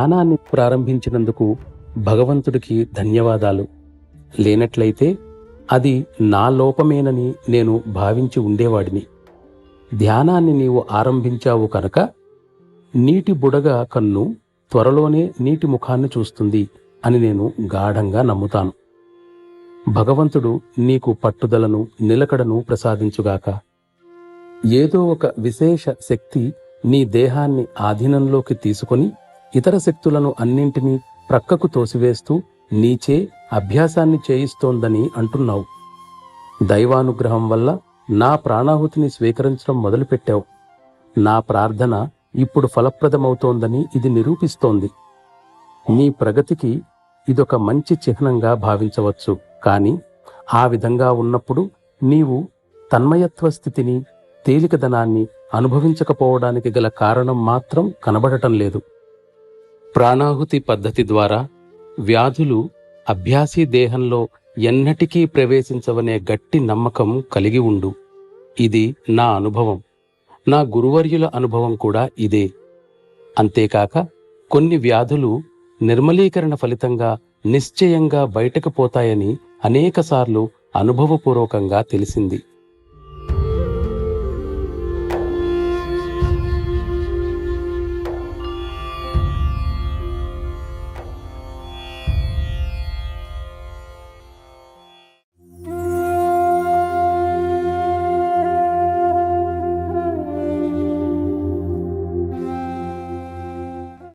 ధ్యానాన్ని ప్రారంభించినందుకు భగవంతుడికి ధన్యవాదాలు. లేనట్లయితే అది నా లోపమేనని నేను భావించి ఉండేవాడిని. ధ్యానాన్ని నీవు ఆరంభించావు కనుక నీటి బుడగ కన్ను త్వరలోనే నీటి ముఖాన్ని చూస్తుంది అని నేను గాఢంగా నమ్ముతాను. భగవంతుడు నీకు పట్టుదలను, నిలకడను ప్రసాదించుగాక. ఏదో ఒక విశేష శక్తి నీ దేహాన్ని ఆధీనంలోకి తీసుకొని ఇతర శక్తులను అన్నింటినీ ప్రక్కకు తోసివేస్తూ నీచే అభ్యాసాన్ని చేయిస్తోందని అంటున్నావు. దైవానుగ్రహం వల్ల నా ప్రాణాహుతిని స్వీకరించడం మొదలుపెట్టావు. నా ప్రార్థన ఇప్పుడు ఫలప్రదమవుతోందని ఇది నిరూపిస్తోంది. నీ ప్రగతికి ఇదొక మంచి చిహ్నంగా భావించవచ్చు. కాని ఆ విధంగా ఉన్నప్పుడు నీవు తన్మయత్వ స్థితిని, తేలికదనాన్ని అనుభవించకపోవడానికి గల కారణం మాత్రం కనబడటం లేదు. ప్రాణాహుతి పద్ధతి ద్వారా వ్యాధులు అభ్యాసీ దేహంలో ఎన్నటికీ ప్రవేశించవనే గట్టి నమ్మకం కలిగి ఉండు. ఇది నా అనుభవం, నా గురువర్యుల అనుభవం కూడా ఇదే. అంతేకాక కొన్ని వ్యాధులు నిర్మలీకరణ ఫలితంగా నిశ్చయంగా బయటకు పోతాయని అనేకసార్లు అనుభవపూర్వకంగా తెలిసింది.